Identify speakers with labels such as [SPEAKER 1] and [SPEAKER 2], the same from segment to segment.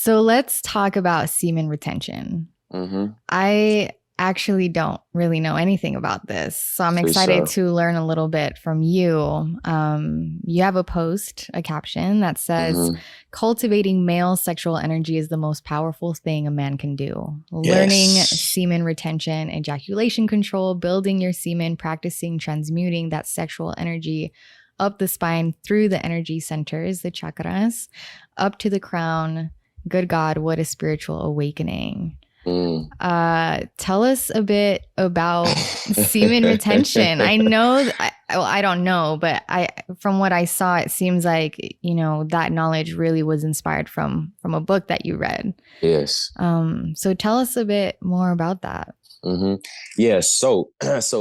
[SPEAKER 1] So let's talk about semen retention.
[SPEAKER 2] Mm-hmm.
[SPEAKER 1] I actually don't really know anything about this. So I'm
[SPEAKER 2] For
[SPEAKER 1] excited
[SPEAKER 2] sure.
[SPEAKER 1] to learn a little bit from you. You have a post, a caption that says,
[SPEAKER 2] Mm-hmm.
[SPEAKER 1] cultivating male sexual energy is the most powerful thing a man can do. Learning
[SPEAKER 2] Yes.
[SPEAKER 1] semen retention, ejaculation control, building your semen, practicing transmuting that sexual energy up the spine through the energy centers, the chakras, up to the crown. Good God, what a spiritual awakening.
[SPEAKER 2] Mm.
[SPEAKER 1] Tell us a bit about semen retention. I know, I don't know, but from what I saw, it seems like, that knowledge really was inspired from a book that you read.
[SPEAKER 2] Yes.
[SPEAKER 1] So tell us a bit more about that.
[SPEAKER 2] Mm-hmm. Yeah. So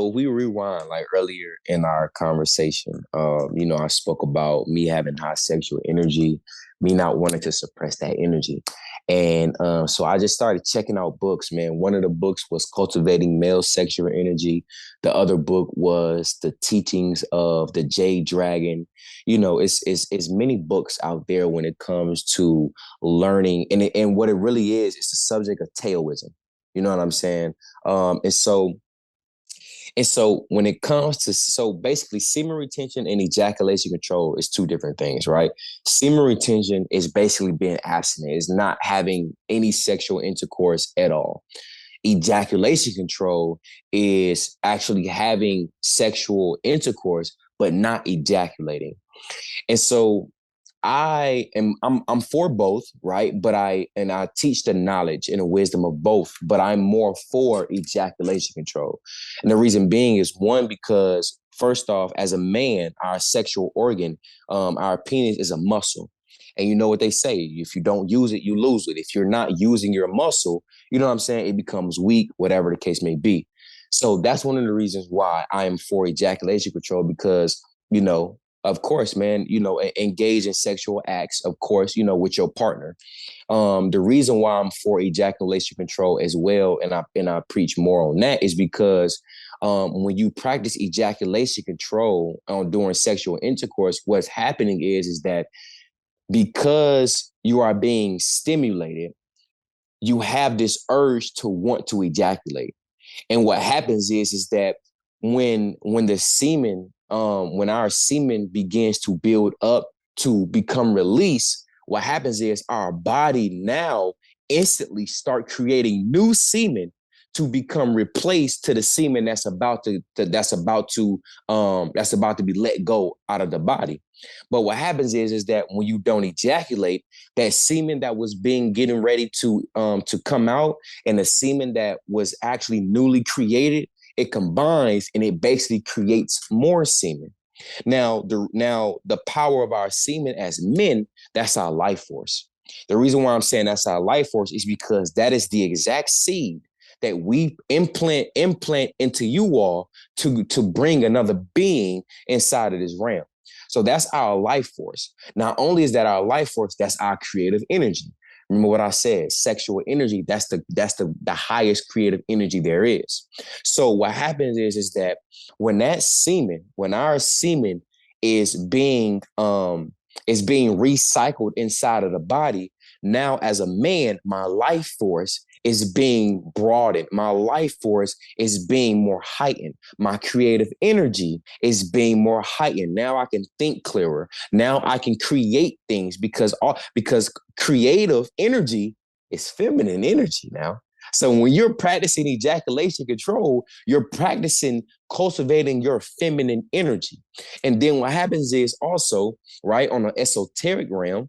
[SPEAKER 2] we rewind like earlier in our conversation. I spoke about me having high sexual energy, me not wanting to suppress that energy, and so I just started checking out books. Man, one of the books was Cultivating Male Sexual Energy. The other book was The Teachings of the Jade Dragon. It's many books out there when it comes to learning, and what it really is, it's the subject of Taoism. You know what I'm saying? Um, and so and so when it comes to basically semen retention and ejaculation control is two different things, right? Semen retention is basically being abstinent, is not having any sexual intercourse at all. Ejaculation control is actually having sexual intercourse but not ejaculating. And so I'm for both, right? But I teach the knowledge and the wisdom of both, but I'm more for ejaculation control. And the reason being is one, because first off, as a man, our sexual organ, our penis is a muscle. And you know what they say, if you don't use it, you lose it. If you're not using your muscle, you know what I'm saying? It becomes weak, whatever the case may be. So that's one of the reasons why I am for ejaculation control, because, of course, man, engage in sexual acts, of course, with your partner. The reason why I'm for ejaculation control as well, and I preach more on that, is because when you practice ejaculation control during sexual intercourse, what's happening is that because you are being stimulated, you have this urge to want to ejaculate. And what happens is that when the semen, when our semen begins to build up to become released, what happens is our body now instantly start creating new semen to become replaced to the semen that's about to be let go out of the body. But what happens is that when you don't ejaculate, that semen that was being getting ready to come out, and the semen that was actually newly created, it combines and it basically creates more semen. Now the power of our semen as men, that's our life force. The reason why I'm saying that's our life force is because that is the exact seed that we implant into you all to bring another being inside of this realm. So that's our life force. Not only is that our life force, that's our creative energy. Remember what I said, sexual energy, that's the highest creative energy there is. So what happens is that when our semen is being recycled inside of the body, now as a man, my life force is being broadened. My life force is being more heightened. My creative energy is being more heightened. Now I can think clearer. Now I can create things because creative energy is feminine energy now. So when you're practicing ejaculation control, you're practicing cultivating your feminine energy. And then what happens is also, right, on an esoteric realm,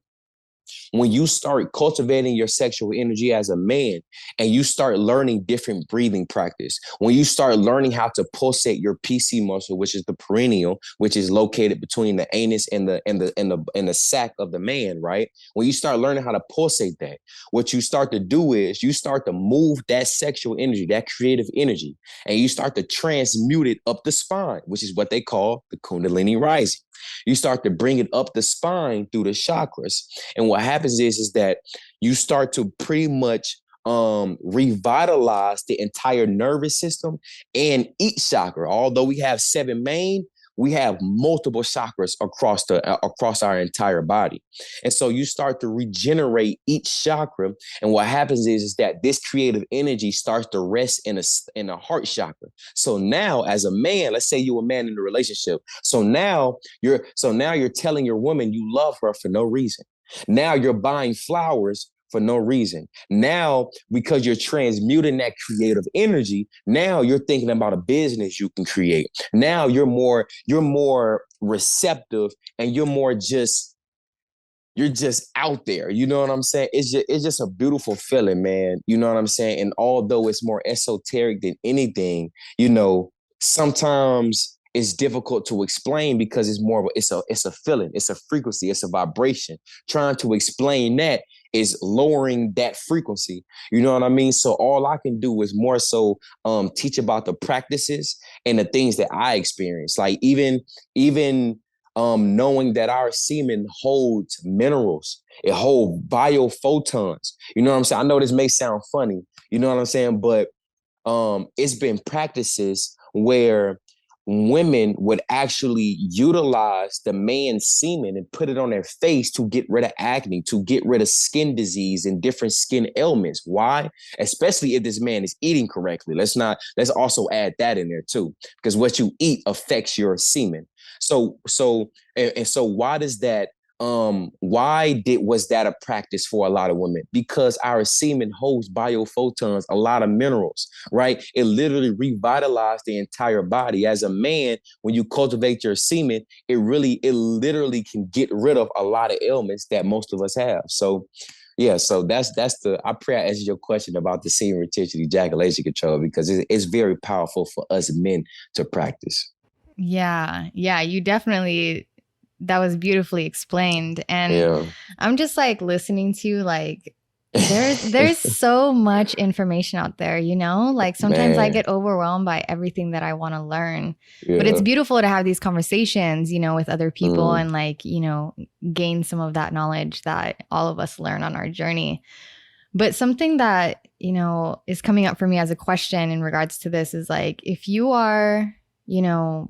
[SPEAKER 2] when you start cultivating your sexual energy as a man and you start learning different breathing practice, when you start learning how to pulsate your PC muscle, which is the perineal, which is located between the anus and the sac of the man, right? When you start learning how to pulsate that, what you start to do is you start to move that sexual energy, that creative energy, and you start to transmute it up the spine, which is what they call the Kundalini rising. You start to bring it up the spine through the chakras. And what happens is that you start to pretty much revitalize the entire nervous system and each chakra. Although we have seven main, we have multiple chakras across our entire body. And so you start to regenerate each chakra. And what happens is that this creative energy starts to rest in a heart chakra. So now as a man, let's say you're a man in a relationship. So now you're telling your woman you love her for no reason. Now you're buying flowers for no reason. Now, because you're transmuting that creative energy, now you're thinking about a business you can create. Now you're more receptive, and you're just out there. You know what I'm saying? It's just a beautiful feeling, man. You know what I'm saying? And although it's more esoteric than anything, sometimes it's difficult to explain because it's a feeling, it's a frequency, it's a vibration. Trying to explain that is lowering that frequency. You know what I mean? So all I can do is more so teach about the practices and the things that I experience. Like even knowing that our semen holds minerals, it holds biophotons. You know what I'm saying? I know this may sound funny, you know what I'm saying? But it's been practices where women would actually utilize the man's semen and put it on their face to get rid of acne, to get rid of skin disease and different skin ailments. Why? Especially if this man is eating correctly. Let's also add that in there too, because what you eat affects your semen. So why does that was that a practice for a lot of women? Because our semen holds biophotons, a lot of minerals, right? It literally revitalized the entire body. As a man, when you cultivate your semen, it literally can get rid of a lot of ailments that most of us have. So yeah, so I pray I answered your question about the semen retention ejaculation control, because it's very powerful for us men to practice.
[SPEAKER 1] Yeah. Yeah. You definitely, that was beautifully explained. And
[SPEAKER 2] Yeah.
[SPEAKER 1] I'm just like listening to you, like, there's so much information out there, like sometimes I
[SPEAKER 2] Man.
[SPEAKER 1] get overwhelmed by everything that I want to learn, but it's
[SPEAKER 2] Yeah.
[SPEAKER 1] beautiful to have these conversations, with other people,
[SPEAKER 2] Mm.
[SPEAKER 1] and like, gain some of that knowledge that all of us learn on our journey. But something that, is coming up for me as a question in regards to this is like, if you are,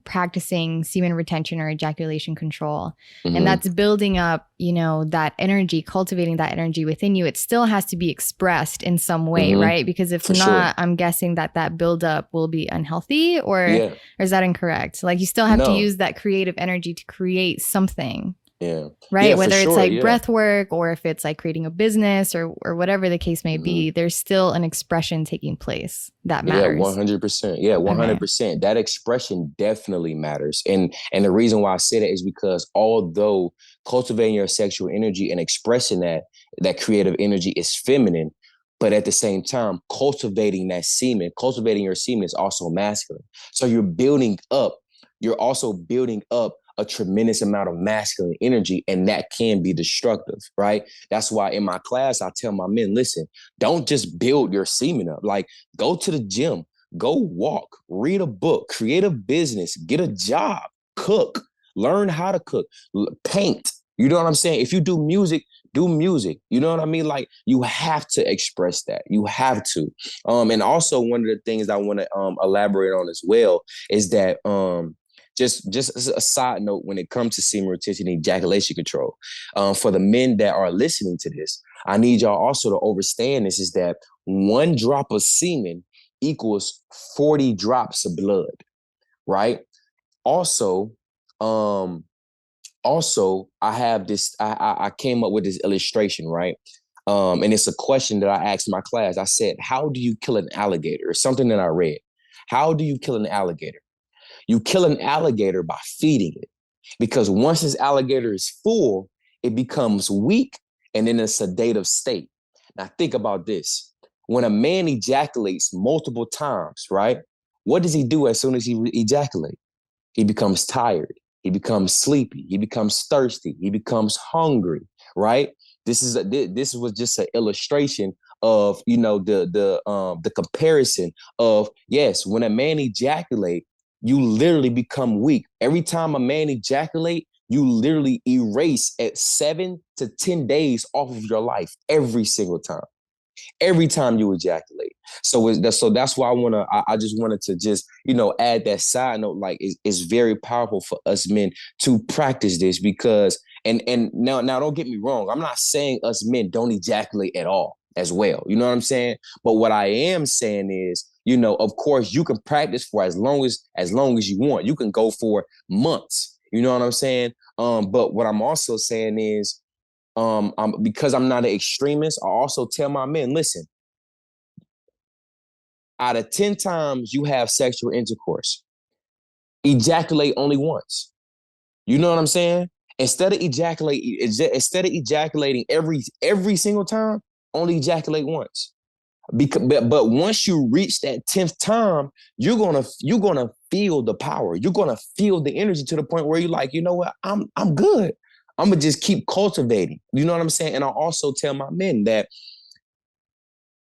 [SPEAKER 1] practicing semen retention or ejaculation control, and
[SPEAKER 2] Mhm.
[SPEAKER 1] that's building up, that energy, cultivating that energy within you, it still has to be expressed in some way,
[SPEAKER 2] Mhm.
[SPEAKER 1] right? Because if
[SPEAKER 2] For sure.
[SPEAKER 1] not, I'm guessing that buildup will be unhealthy, or
[SPEAKER 2] Yeah.
[SPEAKER 1] is that incorrect? Like you still have to
[SPEAKER 2] No.
[SPEAKER 1] use that creative energy to create something,
[SPEAKER 2] Yeah.
[SPEAKER 1] right?
[SPEAKER 2] Yeah, for
[SPEAKER 1] Whether it's
[SPEAKER 2] sure.
[SPEAKER 1] like
[SPEAKER 2] Yeah.
[SPEAKER 1] breath work, or if it's like creating a business, or whatever the case may be,
[SPEAKER 2] Mhm.
[SPEAKER 1] there's still an expression taking place that
[SPEAKER 2] Yeah,
[SPEAKER 1] matters.
[SPEAKER 2] 100%. Yeah,
[SPEAKER 1] Okay.
[SPEAKER 2] 100%. That expression definitely matters. And the reason why I say that is because although cultivating your sexual energy and expressing that creative energy is feminine, but at the same time, cultivating your semen is also masculine. So you're also building up a tremendous amount of masculine energy, and that can be destructive, right? That's why in my class, I tell my men, listen, don't just build your semen up. Like, go to the gym, go walk, read a book, create a business, get a job, cook, learn how to cook, paint. You know what I'm saying? If you do music, do music. You know what I mean? Like, you have to express that. You have to. And also one of the things I want to elaborate on as well is that just as a side note, when it comes to semen retention and ejaculation control, for the men that are listening to this, I need y'all also to understand this, is that 1 drop of semen equals 40 drops of blood, right? Also, um, I have this, I came up with this illustration, right? And it's a question that I asked my class. I said, how do you kill an alligator? It's something that I read. How do you kill an alligator? You kill an alligator by feeding it, because once this alligator is full, it becomes weak and in a sedative state. Now, think about this. When a man ejaculates multiple times, right? What does he do as soon as he ejaculates? He becomes tired. He becomes sleepy. He becomes thirsty. He becomes hungry, right? This was just an illustration of the comparison of, yes, when a man ejaculate, you literally become weak. Every time a man ejaculate, you literally erase at 7 to 10 days off of your life every single time. every time you ejaculate. So that's why I just wanted to just, add that side note. Like it's very powerful for us men to practice this because, and now don't get me wrong. I'm not saying us men don't ejaculate at all as well. You know what I'm saying? But what I am saying is, of course you can practice for as long as you want. You can go for months. You know what I'm saying? But what I'm also saying is, because I'm not an extremist, I also tell my men, listen, out of 10 times you have sexual intercourse, ejaculate only once. You know what I'm saying? Instead of ejaculating every single time, only ejaculate once. But once you reach that 10th time, you're gonna feel the power. You're gonna feel the energy to the point where you're like, you know what, I'm good. I'm gonna just keep cultivating. You know what I'm saying? And I also tell my men that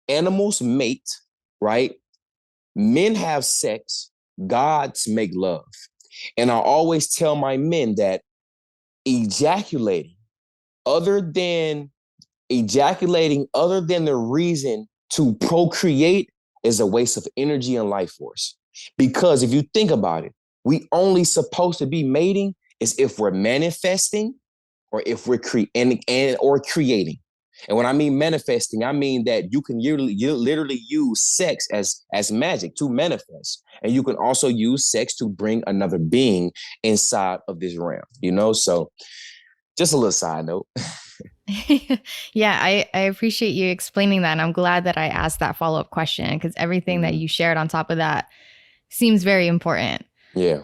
[SPEAKER 2] animals mate, right? Men have sex, gods make love. And I always tell my men that ejaculating, other than other than the reason to procreate, is a waste of energy and life force. Because if you think about it, we only supposed to be mating is if we're manifesting or if we're creating. And when I mean manifesting, I mean that you literally use sex as magic to manifest. And you can also use sex to bring another being inside of this realm, So just a little side note.
[SPEAKER 1] Yeah, I appreciate you explaining that. And I'm glad that I asked that follow-up question because everything that you shared on top of that seems very important.
[SPEAKER 2] Yeah.